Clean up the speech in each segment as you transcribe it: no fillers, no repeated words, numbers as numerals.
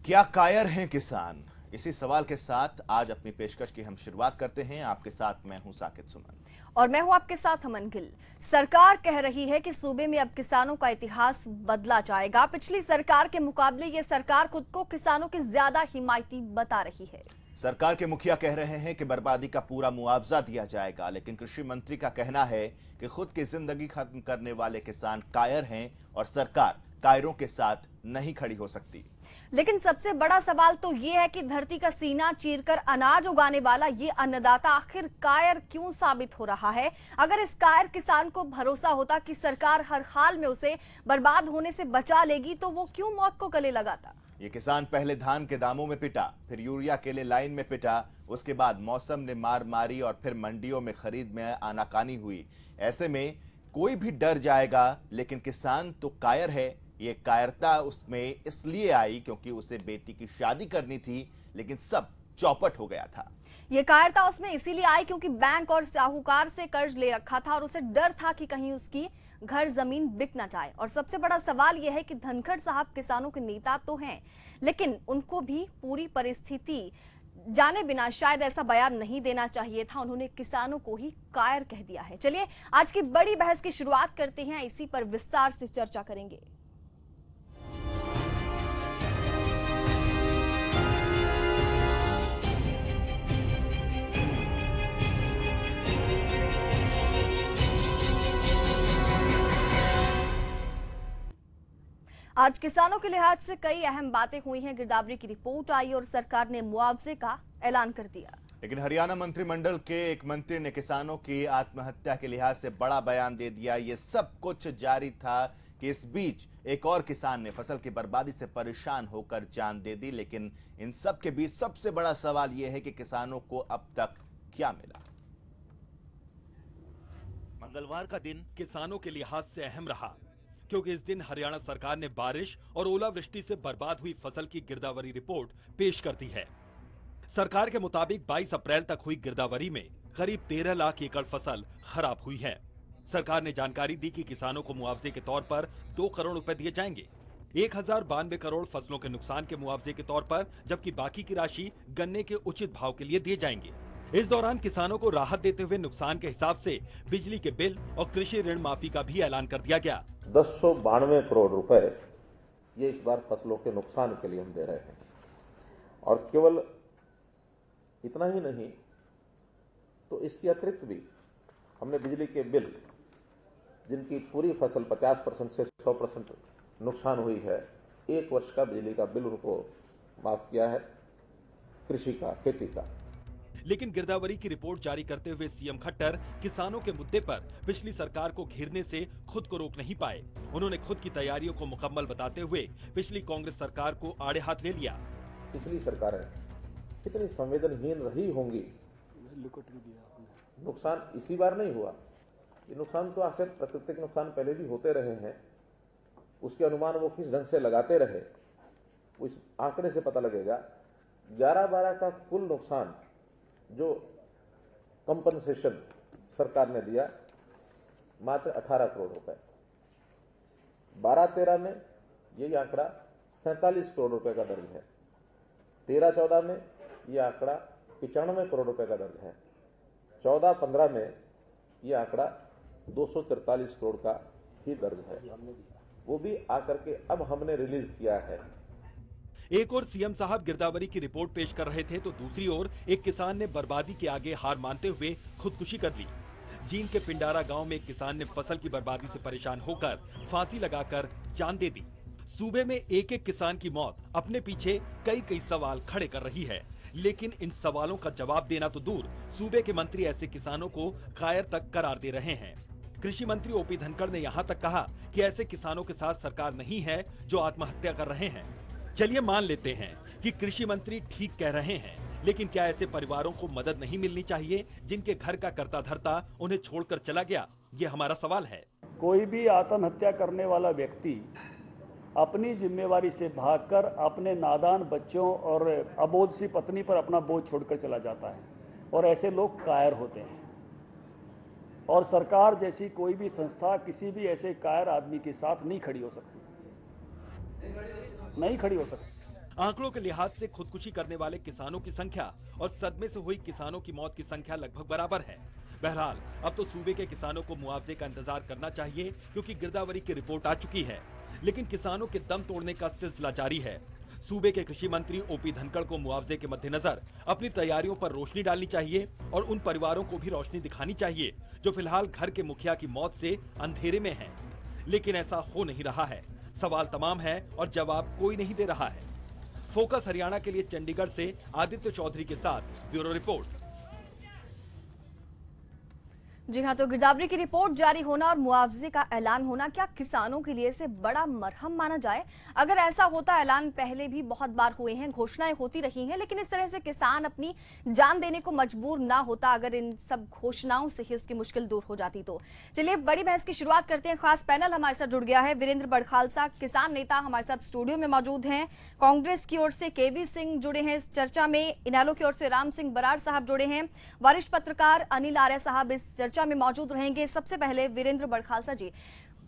क्या कायर हैं किसान? इसी सवाल के साथ आज अपनी पेशकश की हम शुरुआत करते हैं। आपके साथ मैं हूं साकिब सुमन और मैं हूं आपके साथ अमन गिल। सरकार कह रही है कि सूबे में अब किसानों का इतिहास बदला जाएगा। पिछली सरकार के मुकाबले ये सरकार खुद को किसानों की ज्यादा हिमायती बता रही है। सरकार के मुखिया कह रहे हैं कि बर्बादी का पूरा मुआवजा दिया जाएगा, लेकिन कृषि मंत्री का कहना है कि खुद की जिंदगी खत्म करने वाले किसान कायर हैं और सरकार कायरों के साथ नहीं खड़ी हो सकती। लेकिन सबसे बड़ा सवाल तो ये है कि धरती का सीना चीरकर अनाज उगाने वाला ये अन्नदाता आखिर कायर क्यों साबित हो रहा है। अगर इस कायर किसान को भरोसा होता कि सरकार हर हाल में उसे बर्बाद होने से बचा लेगी तो वो क्यों मौत को गले लगाता। ये किसान पहले धान के दामों में पिटा, फिर यूरिया के लिए लाइन में पिटा, उसके बाद मौसम ने मार मारी और फिर मंडियों में खरीद में आनाकानी हुई। ऐसे में कोई भी डर जाएगा, लेकिन किसान तो कायर है। ये कायरता उसमें इसलिए आई क्योंकि उसे बेटी की शादी करनी थी, लेकिन सब चौपट हो गया था। ये कायरता उसमें इसीलिए आई क्योंकि बैंक और साहूकार से कर्ज ले रखा था और उसे डर था कि कहीं उसकी घर जमीन बिक ना जाए। और सबसे बड़ा सवाल यह है कि धनखड़ साहब किसानों के नेता तो हैं, लेकिन उनको भी पूरी परिस्थिति जाने बिना शायद ऐसा बयान नहीं देना चाहिए था। उन्होंने किसानों को ही कायर कह दिया है। चलिए आज की बड़ी बहस की शुरुआत करते हैं, इसी पर विस्तार से चर्चा करेंगे। आज किसानों के लिहाज से कई अहम बातें हुई हैं। गिरदावरी की रिपोर्ट आई और सरकार ने मुआवजे का ऐलान कर दिया। लेकिन हरियाणा मंत्रिमंडल के एक मंत्री ने किसानों की आत्महत्या के लिहाज से बड़ा बयान दे दिया। ये सब कुछ जारी था कि इस बीच एक और किसान ने फसल की बर्बादी से परेशान होकर जान दे दी। लेकिन इन सब के बीच सबसे बड़ा सवाल यह है कि किसानों को अब तक क्या मिला। मंगलवार का दिन किसानों के लिहाज से अहम रहा, क्योंकि इस दिन हरियाणा सरकार ने बारिश और ओलावृष्टि से बर्बाद हुई फसल की गिरदावरी रिपोर्ट पेश कर दी है। सरकार के मुताबिक 22 अप्रैल तक हुई गिरदावरी में करीब 13 लाख एकड़ फसल खराब हुई है। सरकार ने जानकारी दी कि किसानों को मुआवजे के तौर पर 2 करोड़ रुपए दिए जाएंगे। 1092 करोड़ फसलों के नुकसान के मुआवजे के तौर पर, जबकि बाकी की राशि गन्ने के उचित भाव के लिए दिए जाएंगे। इस दौरान किसानों को राहत देते हुए नुकसान के हिसाब से बिजली के बिल और कृषि ऋण माफी का भी ऐलान कर दिया गया। 1092 करोड़ रुपए ये इस बार फसलों के नुकसान के लिए हम दे रहे हैं। और केवल इतना ही नहीं, तो इसके अतिरिक्त भी हमने बिजली के बिल, जिनकी पूरी फसल 50% से 100% नुकसान हुई है, 1 वर्ष का बिजली का बिल उनको माफ किया है, कृषि का, खेती का। लेकिन गिरदावरी की रिपोर्ट जारी करते हुए सीएम खट्टर किसानों के मुद्दे पर पिछली सरकार को घेरने से खुद को रोक नहीं पाए। उन्होंने खुद की तैयारियों को मुकम्मल बताते हुए पिछली कांग्रेस सरकार को आड़े हाथ ले लिया। पिछली सरकारें कितनी संवेदनहीन रही होंगी। नुकसान इसी बार नहीं हुआ, ये नुकसान तो आखिर प्राकृतिक नुकसान पहले भी होते रहे हैं। उसके अनुमान वो किस ढंग से लगाते रहे, उस आंकड़े से पता लगेगा। 11-12 का कुल नुकसान जो कंपनसेशन सरकार ने दिया, मात्र 18 करोड़ रुपए। 12-13 में यही आंकड़ा 47 करोड़ रुपए का दर्ज है। 13-14 में यह आंकड़ा 95 करोड़ रुपए का दर्ज है। 14-15 में यह आंकड़ा 243 करोड़ का ही दर्ज है। वो भी आकर के अब हमने रिलीज किया है। एक और सीएम साहब गिरदावरी की रिपोर्ट पेश कर रहे थे, तो दूसरी ओर एक किसान ने बर्बादी के आगे हार मानते हुए खुदकुशी कर ली। जींद के पिंडारा गांव में एक किसान ने फसल की बर्बादी से परेशान होकर फांसी लगाकर जान दे दी। सूबे में एक एक किसान की मौत अपने पीछे कई सवाल खड़े कर रही है, लेकिन इन सवालों का जवाब देना तो दूर, सूबे के मंत्री ऐसे किसानों को कायर तक करार दे रहे हैं। कृषि मंत्री ओपी धनखड़ ने यहाँ तक कहा कि ऐसे किसानों के साथ सरकार नहीं है जो आत्महत्या कर रहे हैं। चलिए मान लेते हैं कि कृषि मंत्री ठीक कह रहे हैं, लेकिन क्या ऐसे परिवारों को मदद नहीं मिलनी चाहिए जिनके घर का करता धरता उन्हें छोड़कर चला गया? ये हमारा सवाल है। कोई भी आत्महत्या करने वाला व्यक्ति अपनी जिम्मेवारी से भागकर अपने नादान बच्चों और अबोध सी पत्नी पर अपना बोझ छोड़कर चला जाता है, और ऐसे लोग कायर होते हैं। और सरकार जैसी कोई भी संस्था किसी भी ऐसे कायर आदमी के साथ नहीं खड़ी हो सकती। आंकड़ों के लिहाज से खुदकुशी करने वाले किसानों की संख्या और सदमे से हुई किसानों की मौत की संख्या लगभग बराबर है। बहरहाल अब तो सूबे के किसानों को मुआवजे का इंतजार करना चाहिए, क्योंकि गिरदावरी की रिपोर्ट आ चुकी है, लेकिन किसानों के दम तोड़ने का सिलसिला जारी है। सूबे के कृषि मंत्री ओपी धनखड़ को मुआवजे के मद्देनजर अपनी तैयारियों पर रोशनी डालनी चाहिए और उन परिवारों को भी रोशनी दिखानी चाहिए जो फिलहाल घर के मुखिया की मौत से अंधेरे में हैं। लेकिन ऐसा हो नहीं रहा है। सवाल तमाम है और जवाब कोई नहीं दे रहा है। फोकस हरियाणा के लिए चंडीगढ़ से आदित्य चौधरी के साथ ब्यूरो रिपोर्ट। जी हाँ, तो गिरदावरी की रिपोर्ट जारी होना और मुआवजे का ऐलान होना क्या किसानों के लिए से बड़ा मरहम माना जाए? अगर ऐसा होता, ऐलान पहले भी बहुत बार हुए हैं, घोषणाएं होती रही हैं, लेकिन इस तरह से किसान अपनी जान देने को मजबूर ना होता अगर इन सब घोषणाओं से ही उसकी मुश्किल दूर हो जाती तो। चलिए बड़ी बहस की शुरुआत करते हैं। खास पैनल हमारे साथ जुड़ गया है। वीरेंद्र बड़खालसा किसान नेता हमारे साथ स्टूडियो में मौजूद हैं। कांग्रेस की ओर से केवी सिंह जुड़े हैं इस चर्चा में। इनेलो की ओर से राम सिंह बराड़ साहब जुड़े हैं। वरिष्ठ पत्रकार अनिल आर्य साहब इस चर्चा में मौजूद रहेंगे। सबसे पहले वीरेंद्र बड़खालसा जी,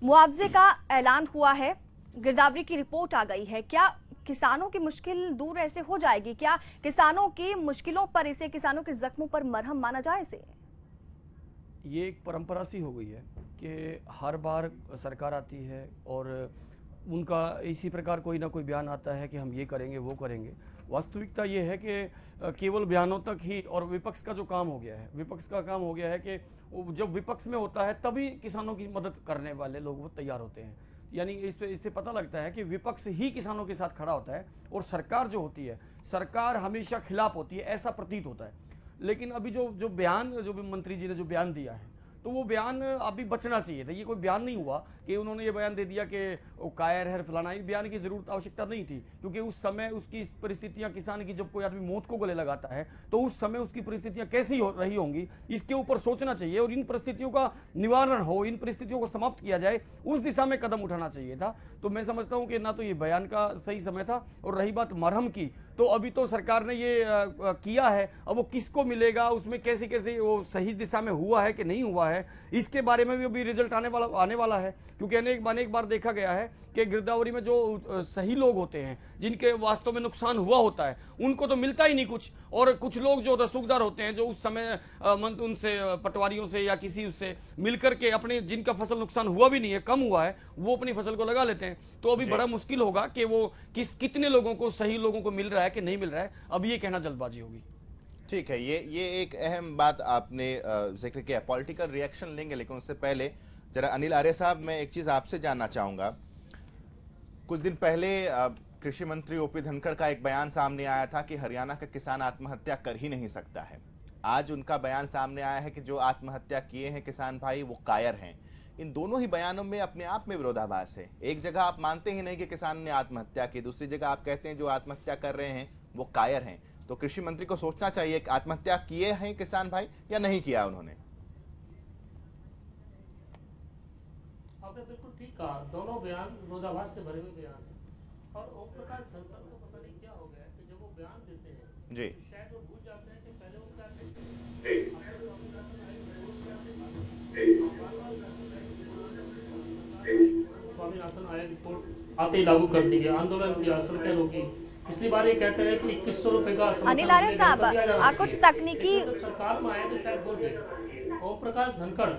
मुआवजे का ऐलान हुआ है, गिरदावरी की रिपोर्ट आ गई है, क्या किसानों की मुश्किल दूर ऐसे हो जाएगी? क्या किसानों की मुश्किलों पर इसे, किसानों के जख्मों पर मरहम माना जाए इसे? ये एक परंपरा सी हो गई है कि हर बार सरकार आती है और उनका इसी प्रकार कोई ना कोई बयान आता है कि हम ये करेंगे वो करेंगे। वास्तविकता ये है कि केवल बयानों तक ही, और विपक्ष का जो काम हो गया है, विपक्ष का काम हो गया है कि जब विपक्ष में होता है तभी किसानों की मदद करने वाले लोग वो तैयार होते हैं। यानी इससे पता लगता है कि विपक्ष ही किसानों के साथ खड़ा होता है और सरकार जो होती है, सरकार हमेशा खिलाफ होती है, ऐसा प्रतीत होता है। लेकिन अभी जो बयान, जो भी मंत्री जी ने जो बयान दिया है, तो वो बयान अभी बचना चाहिए था। ये कोई बयान नहीं हुआ कि उन्होंने ये बयान दे दिया कि वो कायर है फलाना। ये बयान की जरूरत आवश्यकता नहीं थी, क्योंकि उस समय उसकी परिस्थितियां, किसान की जब कोई आदमी मौत को गले लगाता है तो उस समय उसकी परिस्थितियां कैसी हो रही होंगी, इसके ऊपर सोचना चाहिए और इन परिस्थितियों का निवारण हो, इन परिस्थितियों को समाप्त किया जाए, उस दिशा में कदम उठाना चाहिए था। तो मैं समझता हूं कि ना तो ये बयान का सही समय था, और रही बात मरहम की, तो अभी तो सरकार ने ये किया है, अब वो किसको मिलेगा, उसमें कैसे कैसे वो सही दिशा में हुआ है कि नहीं हुआ है, इसके बारे में भी अभी रिजल्ट आने वाला है। क्योंकि अनेक बार देखा गया है कि गिरदावरी में जो सही लोग होते हैं, जिनके वास्तव में नुकसान हुआ होता है, उनको तो मिलता ही नहीं कुछ, और कुछ लोग जो रसूखदार होते हैं, जो उस समय उनसे पटवारियों से या किसी उससे मिलकर के अपने, जिनका फसल नुकसान हुआ भी नहीं है, कम हुआ है, वो अपनी फसल को लगा लेते हैं। तो अभी बड़ा मुश्किल होगा कि वो कितने लोगों को, सही लोगों को मिल रहा है कि नहीं मिल रहा है, अब ये कहना जल्दबाजी होगी। ठीक है, ये एक अहम बात आपने जिक्र किया। पॉलिटिकल रिएक्शन लेंगे, लेकिन उससे पहले जरा अनिल आर्य साहब, मैं एक चीज आपसे जानना चाहूंगा। कुछ दिन पहले कृषि मंत्री ओपी धनखड़ का एक बयान सामने आया था कि हरियाणा का किसान आत्महत्या कर ही नहीं सकता है। आज उनका बयान सामने आया है कि जो आत्महत्या किए हैं किसान भाई वो कायर हैं। इन दोनों ही बयानों में अपने आप में विरोधाभास है। एक जगह आप मानते ही नहीं कि किसान ने आत्महत्या की, दूसरी जगह आप कहते हैं जो आत्महत्या कर रहे हैं वो कायर हैं। तो कृषि मंत्री को सोचना चाहिए कि आत्महत्या किए हैं किसान भाई या नहीं किया उन्होंने। आपने बिल्कुल ठीक कहा, दोनों बयान विरोधाभास से भरे हुए बयान हैं। और ओम प्रकाश धनखड़ को पता नहीं क्या हो गया कि जब वो बयान देते हैं जी, तो शायद वो भूल जाते हैं कि पहले वो क्या कहते हैं। स्वामीनाथन आयोग रिपोर्ट आते ही लागू कर दी गई, आंदोलन किया, सड़कें रोकी। पिछली बार ये कहते रहे कि 2100 रुपए का अनिल आर्य साहब, कुछ तकनीकी सरकार में आए तो शायद बोल गए। ओम प्रकाश धनखड़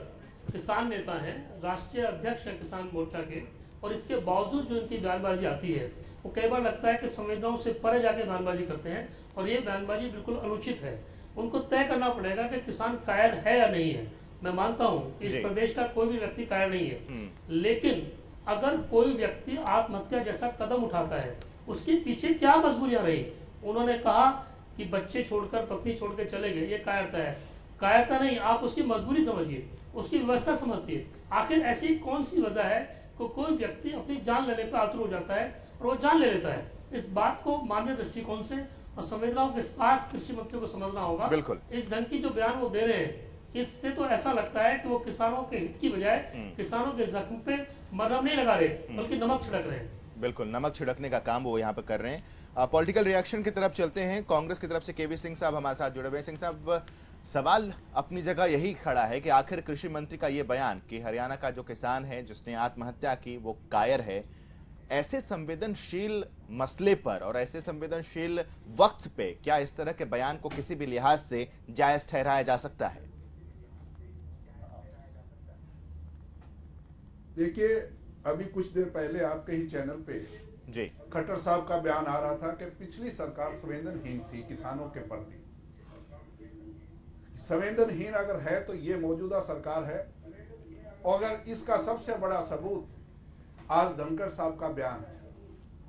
किसान नेता हैं, राष्ट्रीय अध्यक्ष हैं किसान मोर्चा के, और इसके बावजूद जो इनकी बयानबाजी आती है वो कई बार लगता है कि संवेदनाओं से परे जाके बयानबाजी करते हैं, और ये बयानबाजी बिल्कुल अनुचित है। उनको तय करना पड़ेगा कि किसान कायर है या नहीं है। मैं मानता हूँ इस प्रदेश का कोई भी व्यक्ति कायर नहीं है, लेकिन अगर कोई व्यक्ति आत्महत्या जैसा कदम उठाता है, उसके पीछे क्या मजबूरियां रही। उन्होंने कहा कि बच्चे छोड़कर, पत्नी छोड़कर चले गए, ये कायरता है। कायरता नहीं, आप उसकी मजबूरी समझिए, उसकी व्यवस्था समझिए। आखिर ऐसी कौन सी वजह है कि कोई व्यक्ति अपनी जान लेने पर आतुर हो जाता है और वो जान ले लेता है। इस बात को मानवीय दृष्टिकोण से और संवेदनाओं के साथ कृषि मंत्री को समझना होगा। बिल्कुल। इस ढंग की जो बयान वो दे रहे हैं, इससे तो ऐसा लगता है कि वो किसानों के हित की बजाय किसानों के जख्म पे मरहम नहीं लगा रहे, बल्कि नमक छिड़क रहे हैं। बिल्कुल, नमक छिड़कने का काम वो यहाँ पर कर रहे हैं। पॉलिटिकल रिएक्शन की तरफ चलते हैं। कांग्रेस की तरफ से केवी सिंह साहब हमारे साथ जुड़े हुए हैं। सिंह साहब, सवाल अपनी जगह यही खड़ा है कि आखिर कृषि मंत्री का ये बयान कि हरियाणा का जो किसान है जिसने आत्महत्या की वो कायर है, ऐसे संवेदनशील मसले पर और ऐसे संवेदनशील वक्त पे क्या इस तरह के बयान को किसी भी लिहाज से जायज ठहराया जा सकता है? देखिए, अभी कुछ देर पहले आपके ही चैनल पे जी खट्टर साहब का बयान आ रहा था कि पिछली सरकार संवेदनहीन थी किसानों के प्रति। संवेदनहीन अगर है तो ये मौजूदा सरकार है। और अगर इसका सबसे बड़ा सबूत आज धनखड़ साहब का बयान है,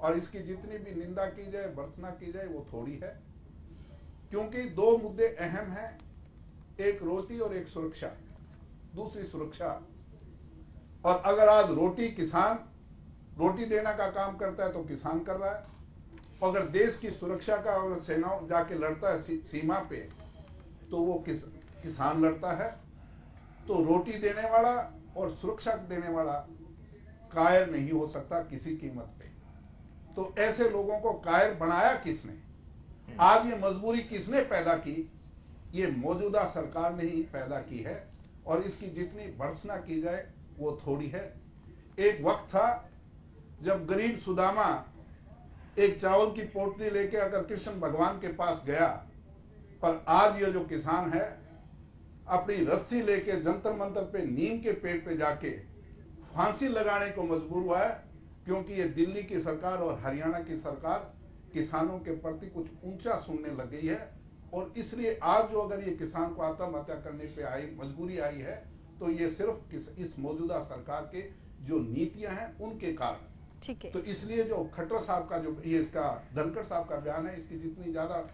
और इसकी जितनी भी निंदा की जाए, भर्त्सना की जाए, वो थोड़ी है, क्योंकि दो मुद्दे अहम हैं, एक रोटी और एक सुरक्षा, दूसरी सुरक्षा। और अगर आज किसान रोटी देने का काम करता है तो किसान कर रहा है, अगर देश की सुरक्षा का अगर सेना जाके लड़ता है सीमा पे तो वो किसान लड़ता है। तो रोटी देने वाला और सुरक्षा देने वाला कायर नहीं हो सकता किसी कीमत पे। तो ऐसे लोगों को कायर बनाया किसने? आज ये मजबूरी किसने पैदा की? ये मौजूदा सरकार ने ही पैदा की है, और इसकी जितनी भर्त्सना की जाए वो थोड़ी है। एक वक्त था जब गरीब सुदामा एक चावल की पोटली लेके अगर कृष्ण भगवान के पास गया, पर आज ये जो किसान है अपनी रस्सी लेके जंतर मंतर पे नीम के पेड़ पे जाके फांसी लगाने को मजबूर हुआ है, क्योंकि ये दिल्ली की सरकार और हरियाणा की सरकार किसानों के प्रति कुछ ऊंचा सुनने लग गई है। और इसलिए आज जो अगर ये किसान को आत्महत्या करने पे आई, मजबूरी आई है, तो ये सिर्फ इस मौजूदा सरकार के जो नीतियां हैं उनके कारण। ठीक है। तो इसलिए जो खट्टर साहब का जो ये इसका धनखड़ साहब का बयान है, इसकी जितनी ज्यादा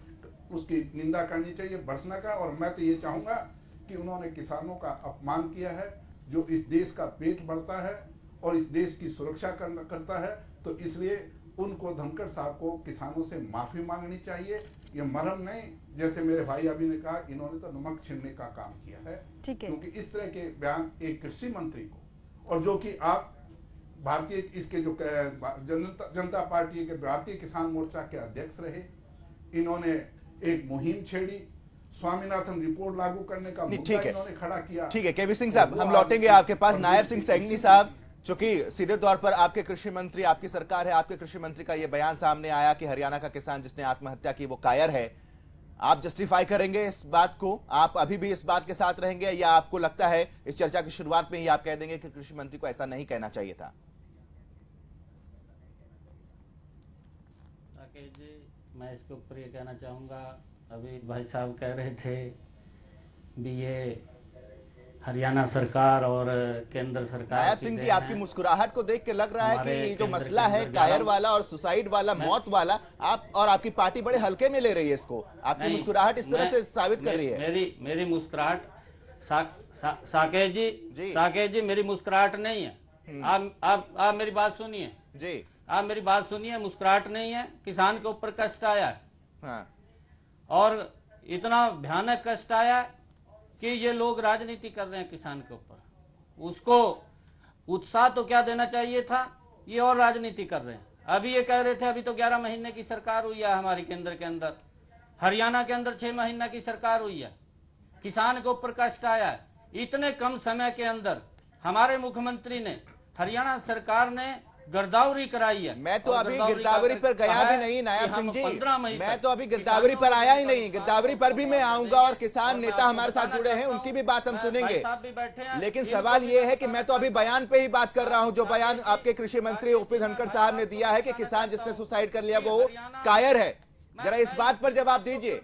उसकी निंदा करनी चाहिए, भर्त्सना का। और मैं तो ये चाहूंगा कि उन्होंने किसानों का अपमान किया है, जो इस देश का पेट भरता है और इस देश की सुरक्षा करता है। तो इसलिए उनको, धनखड़ साहब को किसानों से माफी मांगनी चाहिए। ये मरहम नहीं, जैसे मेरे भाई अभी ने कहा, इन्होंने तो नमक छिड़ने का काम किया है। ठीक है। क्योंकि इस तरह के बयान एक कृषि मंत्री को, और जो कि आप भारतीय इसके जो जनता पार्टी के भारतीय किसान मोर्चा के अध्यक्ष रहे, इन्होंने एक मुहिम छेड़ी, स्वामीनाथन रिपोर्ट लागू करने का मुद्दा इन्होंने खड़ा किया। ठीक है केवी सिंह साहब, हम लौटेंगे आपके पास। नायब सिंह सैनी साहब, चूंकि सीधे तौर पर आपके कृषि मंत्री, आपकी सरकार है, आपके कृषि मंत्री का यह बयान सामने आया कि हरियाणा का किसान जिसने आत्महत्या की वो कायर है, आप जस्टिफाई करेंगे इस बात को? आप अभी भी इस बात के साथ रहेंगे, या आपको लगता है इस चर्चा की शुरुआत में ही आप कह देंगे कि कृषि मंत्री को ऐसा नहीं कहना चाहिए था? जी, मैं इसके ऊपर ये कहना चाहूँगा, अभी भाई साहब कह रहे थे भी ये हरियाणा सरकार और केंद्र सरकार। नायब सिंह जी, आपकी मुस्कुराहट को देख के लग रहा है कि ये जो मसला है कायर वाला और सुसाइड वाला, मौत वाला, आप और आपकी पार्टी बड़े हल्के में ले रही है इसको। आपकी मुस्कुराहट इस तरह से साबित कर रही है। मेरी मुस्कुराहट साकेत जी मेरी मुस्कुराहट नहीं है। आप मेरी बात सुनिए जी, आप मेरी बात सुनिए। मुस्कुराहट नहीं है, किसान के ऊपर कष्ट आया है। हाँ। और इतना भयानक कष्ट आया कि ये लोग राजनीति कर रहे हैं किसान के ऊपर। उसको उत्साह तो क्या देना चाहिए था, ये और राजनीति कर रहे हैं। अभी ये कह रहे थे अभी तो 11 महीने की सरकार हुई है हमारी केंद्र के अंदर, हरियाणा के अंदर 6 महीना की सरकार हुई है। किसान के ऊपर कष्ट आया है। इतने कम समय के अंदर हमारे मुख्यमंत्री ने, हरियाणा सरकार ने गिरदावरी कराई है। मैं तो अभी गिरदावरी पर गया भी नहीं नायब सिंह जी, मैं तो अभी गिरदावरी पर आया ही नहीं। गिरदावरी पर भी मैं आऊंगा और किसान नेता हमारे साथ जुड़े हैं, उनकी भी बात हम सुनेंगे। लेकिन सवाल ये है कि मैं तो अभी बयान पे ही बात कर रहा हूं, जो बयान आपके कृषि मंत्री ओपी धनखड़ साहब ने दिया है कि किसान जिसने सुसाइड कर लिया वो कायर है। जरा इस बात पर जवाब दीजिए।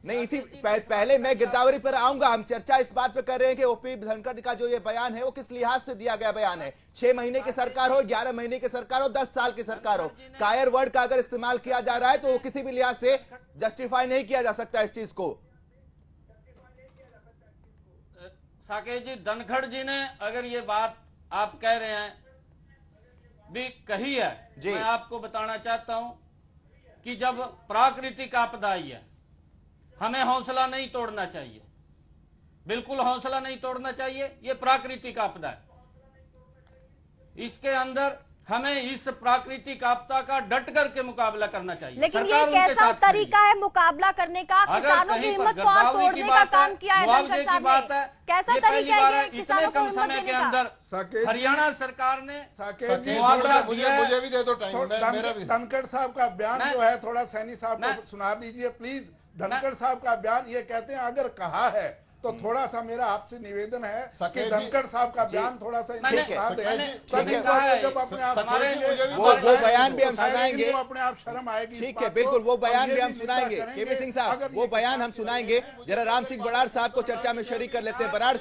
नहीं, इसी पहले मैं गिरदावरी पर आऊंगा। हम चर्चा इस बात पर कर रहे हैं कि ओपी धनखड़ का जो ये बयान है वो किस लिहाज से दिया गया बयान है। 6 महीने की सरकार हो, 11 महीने की सरकार हो, 10 साल की सरकार हो, कायर वर्ड का अगर इस्तेमाल किया जा रहा है तो वो किसी भी लिहाज से जस्टिफाई नहीं किया जा सकता इस चीज को। साकेत जी, धनखड़ जी ने अगर ये बात आप कह रहे हैं भी कही है, मैं आपको बताना चाहता हूं कि जब प्राकृतिक आपदा आई है, हमें हौसला नहीं तोड़ना चाहिए, बिल्कुल हौसला नहीं तोड़ना चाहिए। ये प्राकृतिक आपदा है, इसके अंदर हमें इस प्राकृतिक आपदा का डट करके मुकाबला करना चाहिए। लेकिन ये सरकार उनके कैसा साथ खड़ी तरीका है मुकाबला करने का? किसानों की हिम्मत को और तोड़ने का काम किया है धनखड़ साहब ने। कैसा तरीका है ये किसानों को हिम्मत देने का? अंदर हरियाणा सरकार ने मुझे भी दे दो टाइम। धनखड़ साहब का बयान जो है थोड़ा सैनी साहब को सुना दीजिए प्लीज। धनखड़ साहब का बयान ये कहते हैं अगर कहा है तो थोड़ा सा मेरा आपसे निवेदन है कि धनखड़ साहब का बयान थोड़ा सा इनको सुना दें। जब अपने आप वो बयान भी हम सुनाएंगे, अपने आप शर्म आएगी। ठीक है, बिल्कुल वो बयान भी हम सुनाएंगे। केपी सिंह साहब वो बयान हम सुनाएंगे। जरा राम सिंह बड़ाड़ साहब को चर्चा में शरीक कर लेते हैं। बड़ाड़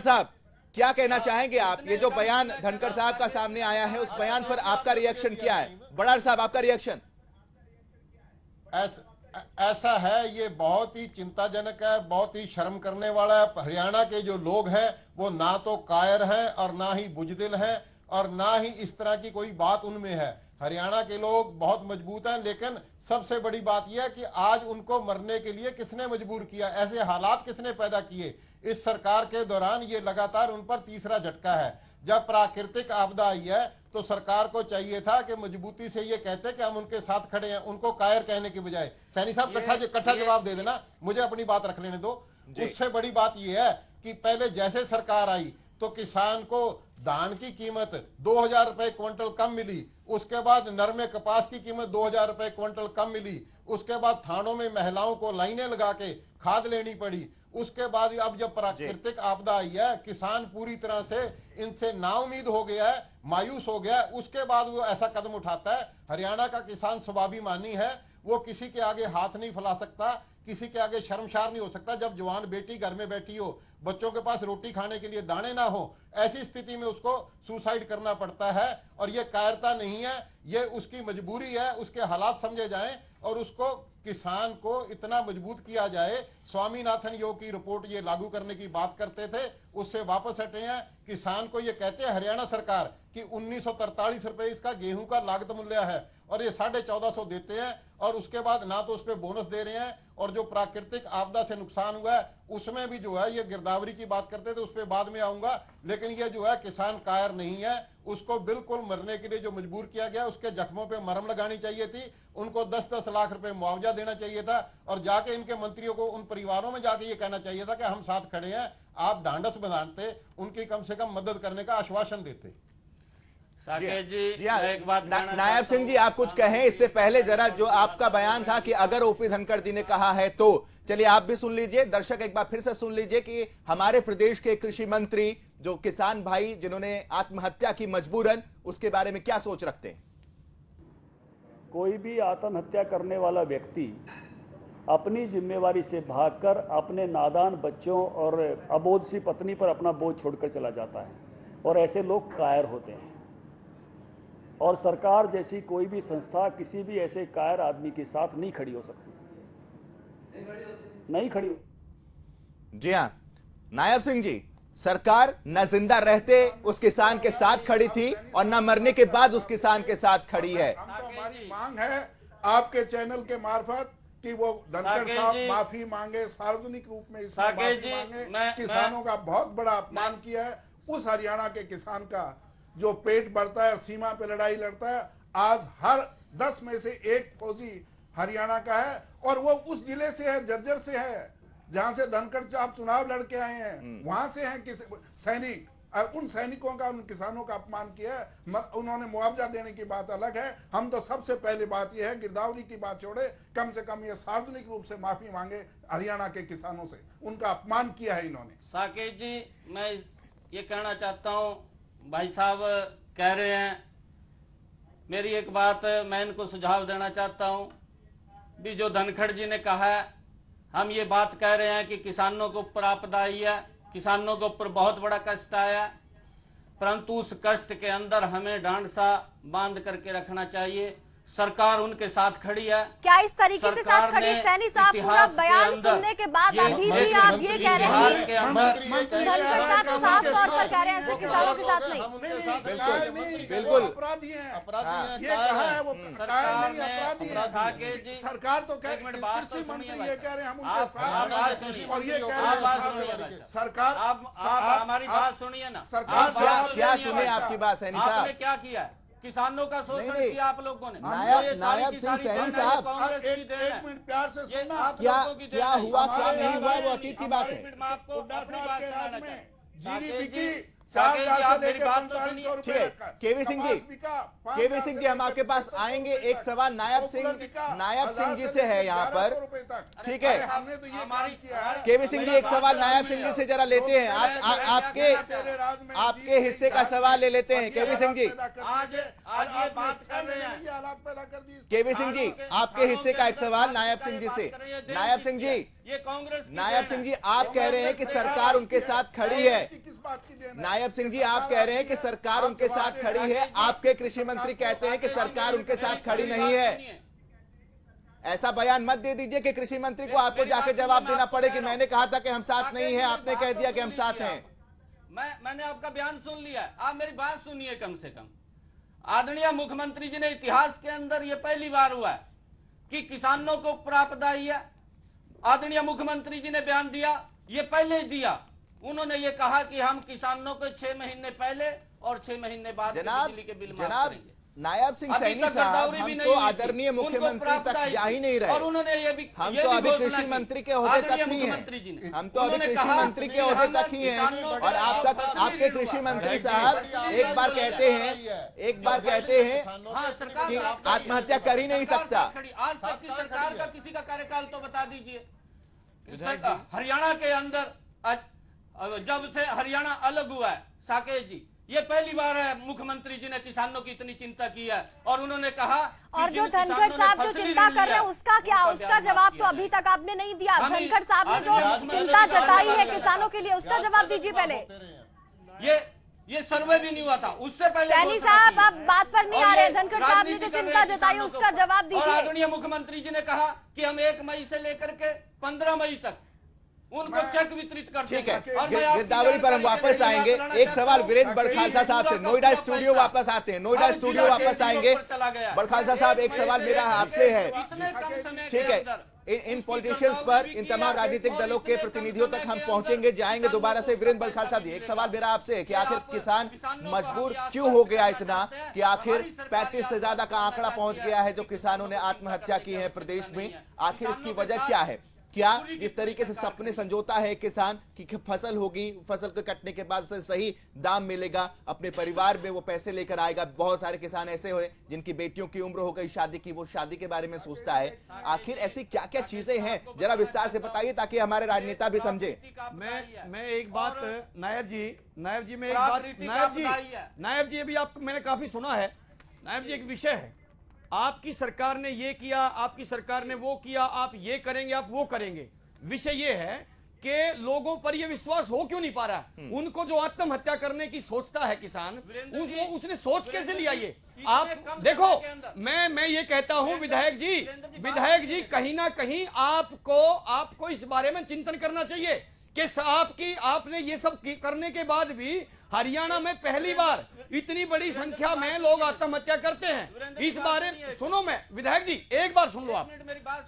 साहब क्या कहना चाहेंगे आप? ये जो बयान धनखड़ साहब का सामने आया है उस बयान पर आपका रिएक्शन क्या है? बड़ाड़ साहब आपका रिएक्शन? ऐसा है, ये बहुत ही चिंताजनक है, बहुत ही शर्म करने वाला है। हरियाणा के जो लोग हैं वो ना तो कायर हैं और ना ही बुजदिल हैं और ना ही इस तरह की कोई बात उनमें है। हरियाणा के लोग बहुत मजबूत हैं, लेकिन सबसे बड़ी बात यह है कि आज उनको मरने के लिए किसने मजबूर किया, ऐसे हालात किसने पैदा किए। इस सरकार के दौरान ये लगातार उन पर तीसरा झटका है। जब प्राकृतिक आपदा आई है तो सरकार को चाहिए था कि मजबूती से ये कहते कि हम उनके साथ खड़े हैं, उनको कायर कहने की बजाय। सैनी साहब कट्ठा जवाब दे देना, मुझे अपनी बात रख लेने दो। उससे बड़ी बात यह है कि पहले जैसे सरकार आई तो किसान को धान की कीमत 2000 रुपए क्विंटल कम मिली, उसके बाद नरमे कपास की कीमत 2000 रुपए क्विंटल कम मिली, उसके बाद थानों में महिलाओं को लाइनें लगा के खाद लेनी पड़ी। उसके बाद अब जब प्राकृतिक आपदा आई है किसान पूरी तरह से इनसे नाउम्मीद हो गया है, मायूस हो गया है, उसके बाद वो ऐसा कदम उठाता है। हरियाणा का किसान स्वाभिमानी है, वो किसी के आगे हाथ नहीं फैला सकता, किसी के आगे शर्मशार नहीं हो सकता। जब जवान बेटी घर में बैठी हो, बच्चों के पास रोटी खाने के लिए दाने ना हो, ऐसी स्थिति में उसको सुसाइड करना पड़ता है। और ये कायरता नहीं है, ये उसकी मजबूरी है, उसके हालात समझे जाएं और उसको किसान को इतना मजबूत किया जाए। स्वामीनाथन योग की रिपोर्ट ये लागू करने की बात करते थे, उससे वापस हटे हैं। किसान को ये कहते हैं हरियाणा सरकार कि 1943 रुपए इसका गेहूं का लागत मूल्य है और ये 1450 देते हैं और उसके बाद ना तो उस पर बोनस दे रहे हैं। और जो प्राकृतिक आपदा से नुकसान हुआ है उसमें भी जो है ये गिरदावरी की बात करते थे, उस पर बाद में आऊंगा। लेकिन ये जो है किसान कायर नहीं है, उसको बिल्कुल मरने के लिए जो मजबूर किया गया उसके जख्मों पे मरहम लगानी चाहिए थी, उनको 10-10 लाख रुपए मुआवजा देना चाहिए था और जाके इनके मंत्रियों को उन परिवारों में जाके ये कहना चाहिए था कि हम साथ खड़े हैं, आप ढांढस बनाते, उनकी कम से कम मदद करने का आश्वासन देते। एक बात नायब सिंह जी आप कुछ कहें इससे पहले। जरा जो आपका बयान था कि अगर ओपी धनखड़ जी ने कहा है तो चलिए आप भी सुन लीजिए, दर्शक एक बार फिर से सुन लीजिए कि हमारे प्रदेश के कृषि मंत्री जो किसान भाई जिन्होंने आत्महत्या की मजबूरन, उसके बारे में क्या सोच रखते हैं। कोई भी आत्महत्या करने वाला व्यक्ति अपनी जिम्मेवारी से भागकर अपने नादान बच्चों और अबोध सी पत्नी पर अपना बोझ छोड़कर चला जाता है और ऐसे लोग कायर होते हैं। और सरकार जैसी कोई भी संस्था किसी भी ऐसे कायर आदमी के साथ नहीं खड़ी हो सकती, नहीं खड़ी। जी हाँ नायब सिंह जी, सरकार न जिंदा रहते उस किसान के साथ खड़ी थी और न मरने के बाद उस किसान के साथ खड़ी है। हम तो हमारी मांग है आपके चैनल के मार्फत कि वो धनखड़ साहब माफी मांगे, सार्वजनिक रूप में इस माफी मांगे। किसानों का बहुत बड़ा अपमान किया है, उस हरियाणा के किसान का जो पेट भरता है, सीमा पे लड़ाई लड़ता है। आज हर 10 में से 1 फौजी हरियाणा का है और वो उस जिले से है, झज्जर से है, जहां से धनखड़ साहब चुनाव लड़के आए हैं, वहां से हैं सैनिक। और उन सैनिकों का, उन किसानों का अपमान किया है। उन्होंने मुआवजा देने की बात अलग है। हम तो सबसे पहले बात यह है गिरदावरी की बात छोड़े, कम से कम ये सार्वजनिक रूप से माफी मांगे हरियाणा के किसानों से, उनका अपमान किया है इन्होंने। साकेत जी मैं ये कहना चाहता हूँ, भाई साहब कह रहे हैं, मेरी एक बात मैं इनको सुझाव देना चाहता हूँ भी जो धनखड़ जी ने कहा है, हम ये बात कह रहे हैं कि किसानों के ऊपर आपदा आई है, किसानों के ऊपर बहुत बड़ा कष्ट आया, परंतु उस कष्ट के अंदर हमें डांड सा बांध करके रखना चाहिए। सरकार उनके साथ खड़ी है। क्या इस तरीके से साथ खड़ी? सैनी साहब पूरा बयान सुनने के बाद अभी भी आप ये कह रहे हैं कि धनखड़ साहब साफ तौर पर कह रहे हैं ऐसे किसानों के साथ नहीं? बिल्कुल अपराधी हैं, अपराधी ये कहा है वो सरकार नहीं अपराधी है। सरकार तो कह कृषि मंत्री ये कह रहे हैं हम उनके साथ, और ये कह रहे हैं सरकार। आप हमारी बात सुनिए ना। सरकार क्या सुने आपकी बात सैनी साहब? आपने क्या किया है? किसानों का शोषण नहीं। किया आप लोगों ने। नायब सिंह सैनी साहब, एक मिनट प्यार से सुनना। क्या हुआ क्या नहीं हुआ वो अतीत की बात है। हुड्डा साहब के राज में जीरी बिकी साकेत जी, 4,000 आप से मेरी लेकर बात तो 4500 रुपए ठीक है, तक। केवी सिंह जी, कपास बिका केवी सिंह जी हम आपके पास आएंगे। एक सवाल नायब सिंह जी से है यहाँ पर, ठीक है। हमने तो ये काम किया है। केवी सिंह जी एक सवाल नायब सिंह जी से जरा लेते हैं। आपके हिस्से का सवाल ले लेते हैं केवी सिंह जी। आज ये बात कर रहे हैं। हालात पैदा कर दी। केवी सिंह जी आपके हिस्से का एक सवाल नायब सिंह जी से। नायब सिंह जी, ये कांग्रेस नायब सिंह जी आप कह रहे हैं कि सरकार उनके साथ खड़ी है। किस बात की देन है? नायब सिंह जी आप कह रहे हैं कि सरकार उनके साथ खड़ी है, आपके कृषि मंत्री कहते हैं कि सरकार उनके साथ खड़ी नहीं है। ऐसा बयान मत दे दीजिए कि कृषि मंत्री को आपको जाके जवाब देना पड़े कि मैंने कहा था कि हम साथ नहीं हैं, आपने कह दिया कि हम साथ हैं। मैंने आपका बयान सुन लिया है, आप मेरी बात सुनिए कम से कम। आदरणीय मुख्यमंत्री जी ने इतिहास के अंदर यह पहली बार हुआ है कि किसानों को प्राप्त आई है। आदरणीय मुख्यमंत्री जी ने बयान दिया, ये पहले ही दिया। उन्होंने ये कहा कि हम किसानों को 6 महीने पहले और 6 महीने बाद बिजली के बिल माफ करेंगे। नायब सिंह सैनी साहब, हम तो आदरणीय मुख्यमंत्री तक जा ही नहीं रहे। और उन्होंने ये भी हम तो अभी कृषि मंत्री के ओहदे तक ही हैं। हम तो अभी कृषि मंत्री के ओहदे तक ही हैं। और आपके कृषि मंत्री साहब एक बार कहते हैं कि आत्महत्या कर ही नहीं सकता। आज तक की सरकार का किसी का कार्यकाल तो बता दीजिए। हरियाणा के अंदर जब से हरियाणा अलग हुआ है, साकेत जी, ये पहली बार है मुख्यमंत्री जी ने किसानों की इतनी चिंता की है। और उन्होंने कहा और जो धनखड़ साहब जो चिंता कर रहे हैं उसका क्या? उसका जवाब तो अभी तक आपने नहीं दिया। धनखड़ साहब ने जो चिंता जताई है किसानों के लिए, उसका जवाब दीजिए पहले। ये सर्वे भी नहीं हुआ था उससे पहले। सैनी साहब आप बात पर नहीं आ रहे। धनखड़ साहब ने जो चिंता जताई उसका जवाब दीजिए। आदरणीय मुख्यमंत्री जी ने कहा कि हम 1 मई से लेकर के 15 मई तक उनको चेक वितरित करते हैं। ठीक है, गिरदावरी पर हम वापस आएंगे। एक सवाल वीरेंद्र बड़खालसा साहब से। नोएडा स्टूडियो वापस आते हैं, नोएडा स्टूडियो वापस आएंगे। बड़खालसा साहब एक सवाल मेरा आपसे है, ठीक है। इन पॉलिटिशियंस पर, इन तमाम राजनीतिक दलों के प्रतिनिधियों तक हम पहुंचेंगे, जाएंगे दोबारा से। वीरेंद्र बड़खालसा जी, एक सवाल मेरा आपसे है कि आखिर किसान मजबूर क्यों हो गया इतना कि आखिर 35 से ज्यादा का आंकड़ा पहुंच गया है जो किसानों ने आत्महत्या की है प्रदेश में। आखिर इसकी वजह क्या है? क्या जिस तरीके से सपने संजोता है किसान कि फसल होगी, फसल के कटने के बाद उसे सही दाम मिलेगा, अपने परिवार में वो पैसे लेकर आएगा। बहुत सारे किसान ऐसे हुए जिनकी बेटियों की उम्र हो गई शादी की, वो शादी के बारे में सोचता है। आखिर ऐसी क्या क्या चीजें हैं, जरा विस्तार से बताइए ताकि हमारे राजनेता भी समझे। मैं एक बात नायब जी में एक बात नायब जी अभी आप मैंने काफी सुना है। नायब जी एक विषय है, आपकी सरकार ने ये किया, आपकी सरकार ने वो किया, आप ये करेंगे, आप वो करेंगे। विषय ये है कि लोगों पर ये विश्वास हो क्यों नहीं पा रहा। उनको जो आत्महत्या करने की सोचता है किसान, उसने सोच कैसे लिया ये? आप देखो, मैं ये कहता हूं विधायक जी कहीं ना कहीं आपको इस बारे में चिंतन करना चाहिए कि आपने ये सब करने के बाद भी हरियाणा में पहली बार इतनी बड़ी संख्या में लोग आत्महत्या करते हैं। इस बारे में सुनो, मैं विधायक जी एक बार सुन लो।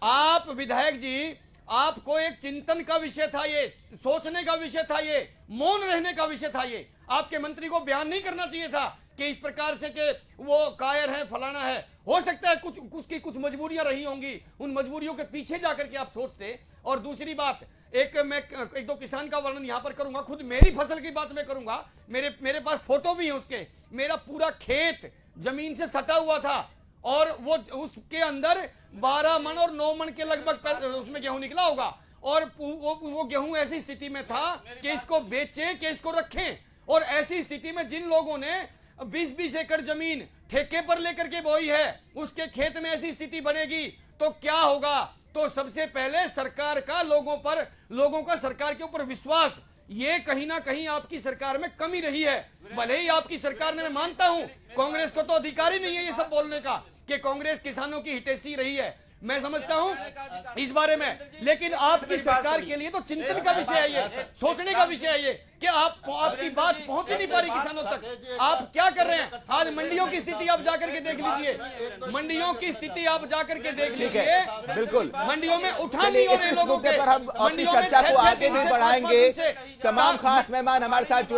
आप विधायक जी, आपको एक चिंतन का विषय था, ये सोचने का विषय था, ये मौन रहने का विषय था। ये आपके मंत्री को बयान नहीं करना चाहिए था कि इस प्रकार से कि वो कायर है, फलाना है। हो सकता है कुछ मजबूरियां रही होंगी, उन मजबूरियों के पीछे जाकर के आप सोचते। और दूसरी बात, मैं एक दो किसान का वर्णन यहां पर करूंगा, खुद मेरी फसल की बात मैं करूंगा। मेरे पास फोटो भी है उसके। मेरा पूरा खेत जमीन से सटा हुआ था और वो उसके अंदर 12 मन और 9 मन के लगभग उसमें गेहूं निकला होगा। और वो गेहूं ऐसी स्थिति में था कि इसको बेचें कि इसको रखें। और ऐसी स्थिति में जिन लोगों ने 20-20 एकड़ जमीन ठेके पर लेकर के बोई है, उसके खेत में ऐसी स्थिति बनेगी तो क्या होगा? तो सबसे पहले सरकार का लोगों का सरकार के ऊपर विश्वास, ये कहीं ना कहीं आपकी सरकार में कमी रही है। भले ही आपकी सरकार ने, मैं मानता हूं कांग्रेस को तो अधिकार ही नहीं है ये सब बोलने का कि कि कांग्रेस किसानों की हितैषी रही है, मैं समझता हूं इस बारे में, लेकिन आपकी सरकार के लिए तो चिंतन का विषय है, ये सोचने का विषय है ये कि आपकी बात पहुंच ही नहीं पा रही किसानों तक। आप क्या कर रहे हैं? आज मंडियों की स्थिति आप जाकर के देख लीजिए, मंडियों की स्थिति आप जाकर के देख लीजिए, बिल्कुल मंडियों में उठा नहीं हो रहे इस लोगों मुद्दे के। पर हम अपनी चर्चा को आगे भी बढ़ाएंगे। तमाम खास मेहमान हमारे साथ